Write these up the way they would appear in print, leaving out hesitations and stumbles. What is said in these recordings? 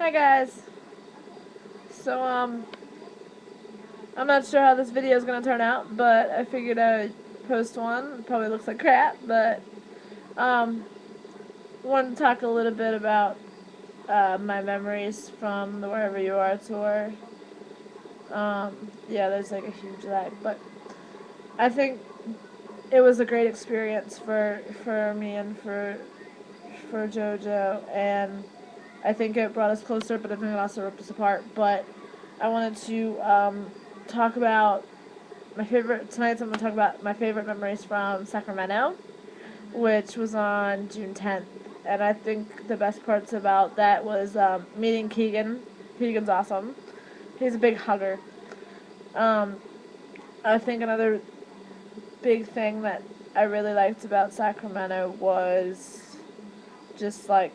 Hi guys. So I'm not sure how this video is gonna turn out, but I figured I'd post one. It probably looks like crap, but um wanted to talk a little bit about my memories from the Wherever You Are tour. Yeah, there's like a huge lag, but I think it was a great experience for me and for JoJo, and I think it brought us closer, but I think it also ripped us apart. But I wanted to talk about my favorite tonight. I'm gonna talk about my favorite memories from Sacramento, which was on June 10th. And I think the best parts about that was meeting Keegan. Keegan's awesome. He's a big hugger. Um, I think another big thing that I really liked about Sacramento was just like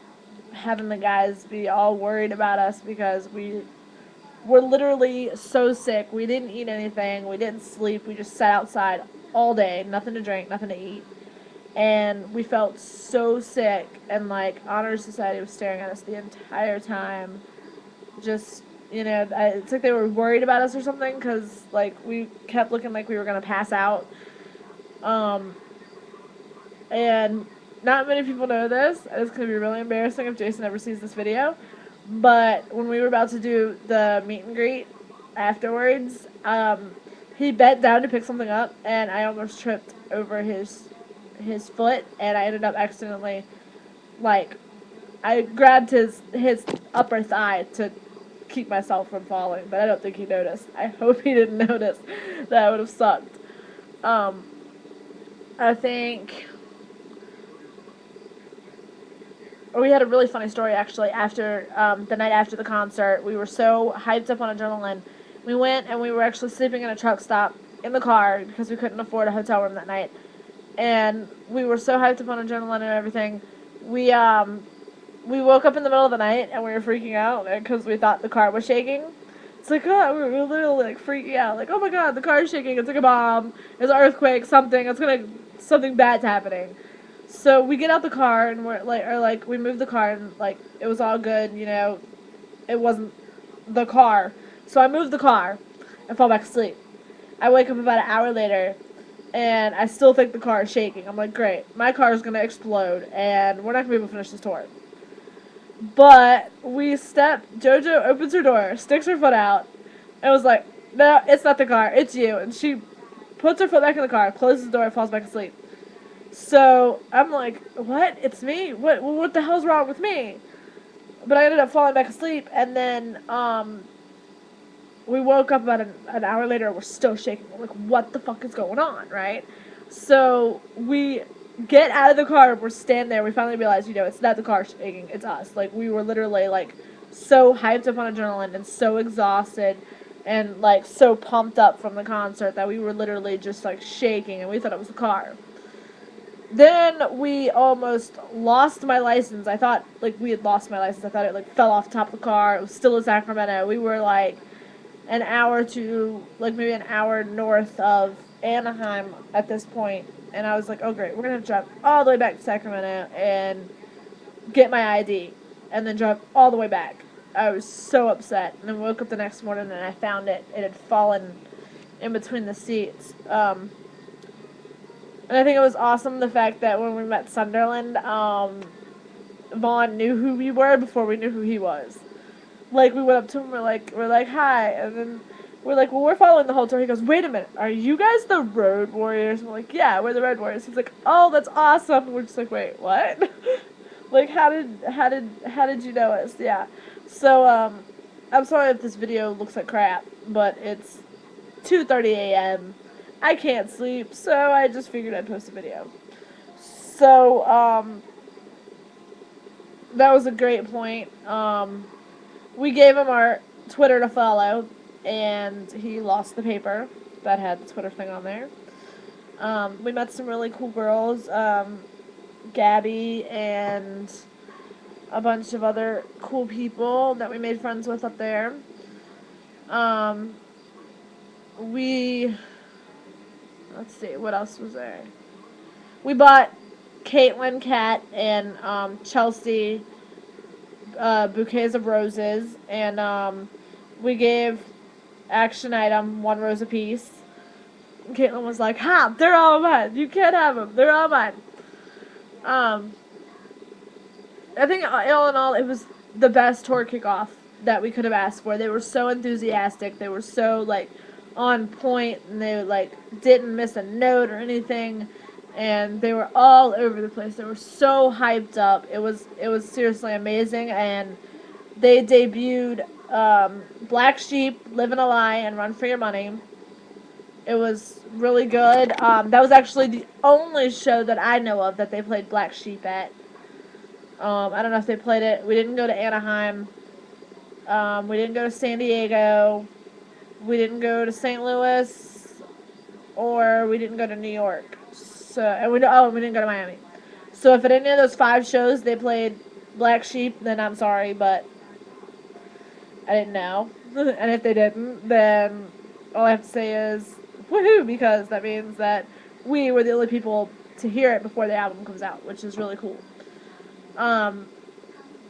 having the guys be all worried about us because we were literally so sick. We didn't eat anything. We didn't sleep. We just sat outside all day, nothing to drink, nothing to eat. And we felt so sick, and like Honor Society was staring at us the entire time. Just, it's like they were worried about us or something because like we kept looking like we were gonna pass out. Um, and not many people know this. And it's gonna be really embarrassing if Jason ever sees this video. But when we were about to do the meet and greet afterwards, he bent down to pick something up, and I almost tripped over his foot, and I ended up accidentally, like, I grabbed his upper thigh to keep myself from falling, but I don't think he noticed. I hope he didn't notice. That would have sucked. Um, I think we had a really funny story actually after the night after the concert. We were so hyped up on adrenaline. We went and we were actually sleeping in a truck stop in the car because we couldn't afford a hotel room that night. And we were so hyped up on adrenaline and everything. We um we woke up in the middle of the night and we were freaking out because we thought the car was shaking. It's like, oh, we were literally like freaking out, like, oh my god, the car is shaking. It's like a bomb. It's an earthquake. Something. Something bad's happening. So we get out the car and we moved the car and like it was all good, it wasn't the car. So I moved the car and fall back asleep. I wake up about an hour later and I still think the car is shaking. I'm like, great, my car is gonna explode and we're not gonna be able to finish this tour. But JoJo opens her door, sticks her foot out, and was like, no, it's not the car, it's you. And she puts her foot back in the car, closes the door, and falls back asleep. So I'm like, what? It's me? What the hell's wrong with me? But I ended up falling back asleep, and then we woke up about an hour later, and we're still shaking. We're like, what the fuck is going on, right? So we get out of the car, we're standing there, we finally realize, it's not the car shaking, it's us. Like, we were literally, like, so hyped up on adrenaline and so exhausted and, like, so pumped up from the concert that we were literally just, like, shaking, and we thought it was the car. Then we almost lost my license. I thought, like, we had lost my license. I thought it, like, fell off the top of the car. It was still in Sacramento. We were, like, maybe an hour north of Anaheim at this point. And I was like, oh, great. We're going to drive all the way back to Sacramento and get my ID. And then drive all the way back. I was so upset. And then woke up the next morning and I found it. It had fallen in between the seats. And I think it was awesome the fact that when we met Sunderland, Vaughn knew who we were before we knew who he was. Like, we went up to him, we're like, hi, and then we're like, well, we're following the whole tour. He goes, wait a minute, are you guys the Road Warriors? And we're like, yeah, we're the Road Warriors. He's like, oh, that's awesome. And we're just like, wait, what? Like, how did you know us? Yeah. So, I'm sorry if this video looks like crap, but it's 2:30 a.m. I can't sleep, so I just figured I'd post a video. So, that was a great point. We gave him our Twitter to follow, and he lost the paper that had the Twitter thing on there. We met some really cool girls, Gabby and a bunch of other cool people that we made friends with up there. Um, we Let's see, what else was there? We bought Caitlin, Kat, and Chelsea bouquets of roses, and we gave action item 1 rose apiece. Caitlin was like, "Ha! They're all mine. You can't have them. They're all mine." Um, I think all in all, it was the best tour kickoff that we could have asked for. They were so enthusiastic. They were so like on point, and they like didn't miss a note or anything. And they were all over the place. They were so hyped up. It was seriously amazing. And they debuted Black Sheep, Living a Lie, and Run for Your Money. It was really good. That was actually the only show that I know of that they played Black Sheep at. I don't know if they played it. We didn't go to Anaheim. We didn't go to San Diego. We didn't go to St. Louis. Or we didn't go to New York. And we didn't go to Miami. So if at any of those 5 shows they played Black Sheep, then I'm sorry, but I didn't know. And if they didn't, then all I have to say is woohoo, because that means that we were the only people to hear it before the album comes out, which is really cool.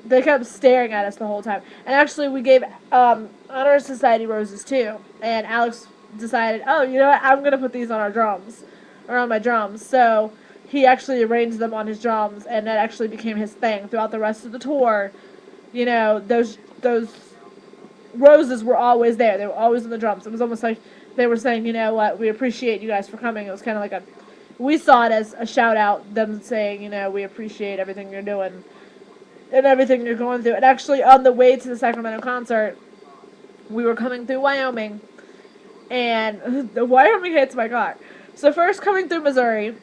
They kept staring at us the whole time. And actually, we gave Honor Society roses too. And Alex decided, oh, you know what? I'm going to put these on our drums. Or on my drums. So he actually arranged them on his drums. And that actually became his thing throughout the rest of the tour. You know, those roses were always there. They were always on the drums. It was almost like they were saying, you know what? We appreciate you guys for coming. It was kind of like we saw it as a shout out. Them saying, you know, we appreciate everything you're doing. And everything you're going through. And actually, on the way to the Sacramento concert, we were coming through Wyoming. And the Wyoming hates my car. So first coming through Missouri,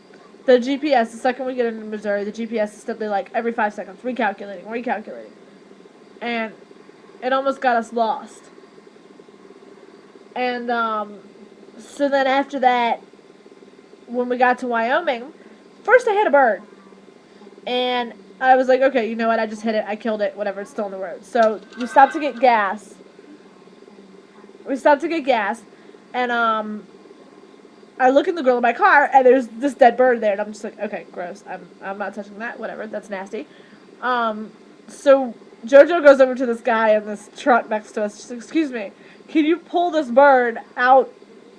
the GPS, the second we get into Missouri, the GPS is simply like every 5 seconds, recalculating. And it almost got us lost. And so then after that, when we got to Wyoming, first I hit a bird. And I was like, okay, you know what, I just hit it, I killed it, whatever, it's still on the road. So we stopped to get gas. And I look in the grill of my car, and there's this dead bird there, and I'm just like, okay, gross, I'm not touching that, whatever, that's nasty. So JoJo goes over to this guy in this truck next to us. She's like, excuse me, can you pull this bird out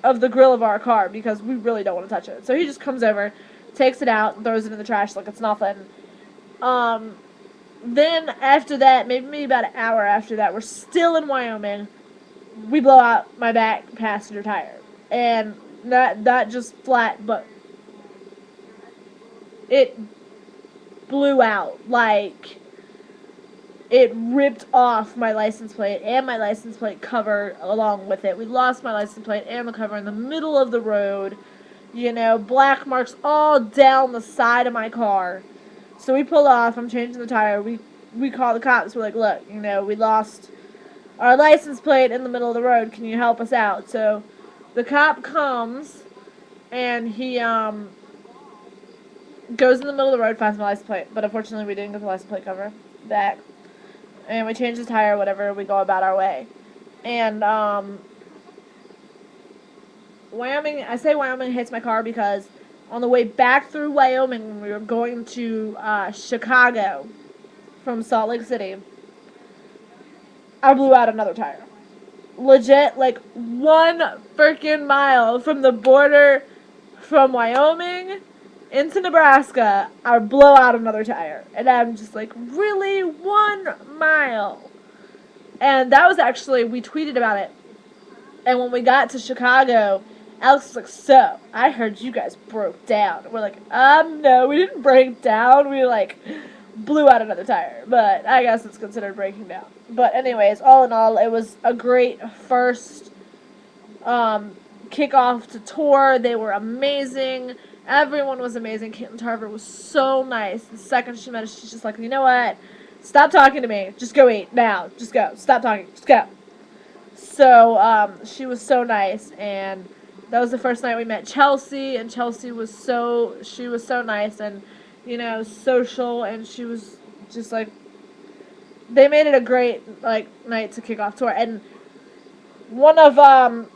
of the grill of our car, because we really don't want to touch it. So he just comes over, takes it out, and throws it in the trash like it's nothing. Then after that, maybe about an hour after that, we're still in Wyoming. We blow out my back passenger tire. And not just flat, but it blew out. Like, it ripped off my license plate and my license plate cover along with it. We lost my license plate and the cover in the middle of the road. You know, black marks all down the side of my car. So we pull off. I'm changing the tire. We call the cops. We're like, look, you know, we lost our license plate in the middle of the road. Can you help us out? So the cop comes, and he goes in the middle of the road, finds my license plate. But unfortunately, we didn't get the license plate cover back. And we change the tire, whatever. We go about our way. And Wyoming, I say Wyoming hates my car because on the way back through Wyoming, when we were going to Chicago from Salt Lake City, I blew out another tire. Legit, like 1 freaking mile from the border from Wyoming into Nebraska, I blow out another tire. And I'm just like, really? 1 mile? And that was actually, we tweeted about it. And when we got to Chicago, Alex was like, so, I heard you guys broke down. We're like, no, we didn't break down. We, like, blew out another tire. But I guess it's considered breaking down. But anyways, all in all, it was a great first kickoff to tour. They were amazing. Everyone was amazing. Caitlin Tarver was so nice. The second she met us, she's just like, you know what? Stop talking to me. Just go eat now. Just go. Stop talking. Just go. So she was so nice, and that was the first night we met Chelsea, and Chelsea was so nice and, you know, social, and she was just like, they made it a great, like, night to kick off tour. And one of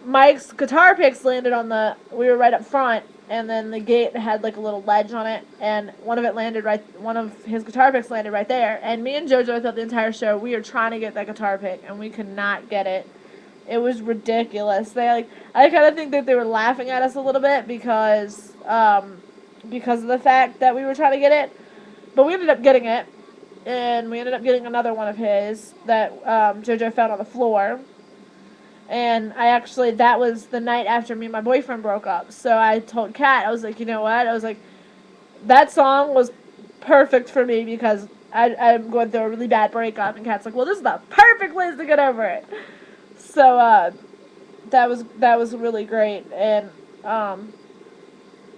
Mike's guitar picks landed on we were right up front, and then the gate had like a little ledge on it, and one of his guitar picks landed right there, and me and JoJo thought the entire show we were trying to get that guitar pick, and we could not get it. It was ridiculous. I kind of think that they were laughing at us a little bit because of the fact that we were trying to get it, but we ended up getting it, and we ended up getting another one of his that JoJo found on the floor. And that was the night after me and my boyfriend broke up. So I told Kat, I was like, you know what? I was like, that song was perfect for me because I'm going through a really bad breakup. And Kat's like, well, this is the perfect place to get over it. So that was really great. And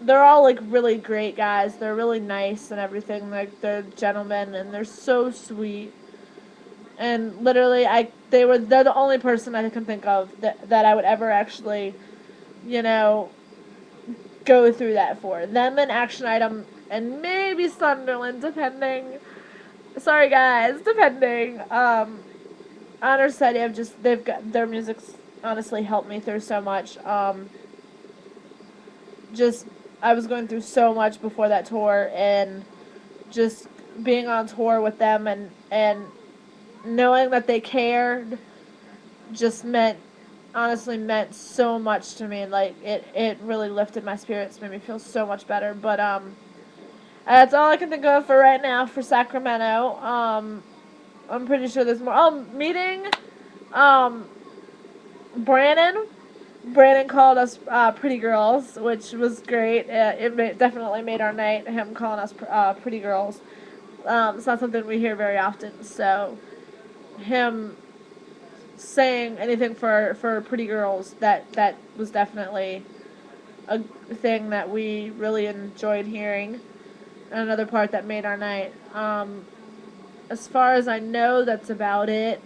they're all like really great guys. They're really nice and everything. Like they're gentlemen and they're so sweet. And literally, they're the only person I can think of that I would ever actually, go through that for. Them and Action Item and maybe Sunderland, depending. Sorry guys, depending. Honor Society, they've got their music's honestly helped me through so much. I was going through so much before that tour, and just being on tour with them and knowing that they cared just honestly meant so much to me. Like, it really lifted my spirits, made me feel so much better. But, that's all I can think of for right now for Sacramento. I'm pretty sure there's more. Oh, meeting, Brandon. Brandon called us, pretty girls, which was great. Definitely made our night, him calling us, pretty girls. It's not something we hear very often, so him saying anything for pretty girls, that was definitely a thing that we really enjoyed hearing. Another part that made our night. As far as I know, that's about it.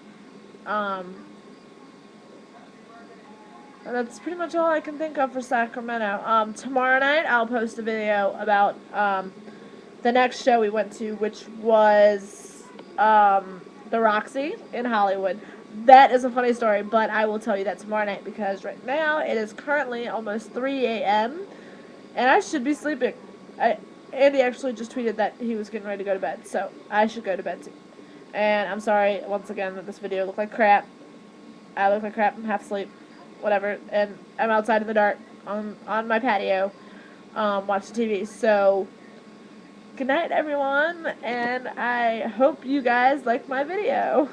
That's pretty much all I can think of for Sacramento. Tomorrow night I'll post a video about the next show we went to, which was the Roxy in Hollywood. That is a funny story, but I will tell you that tomorrow night because right now it is currently almost 3 a.m. and I should be sleeping. Andy actually just tweeted that he was getting ready to go to bed, so I should go to bed too. And I'm sorry once again that this video looked like crap. I look like crap. I'm half asleep. Whatever, and I'm outside in the dark on my patio watching TV. So good night everyone, and I hope you guys like my video.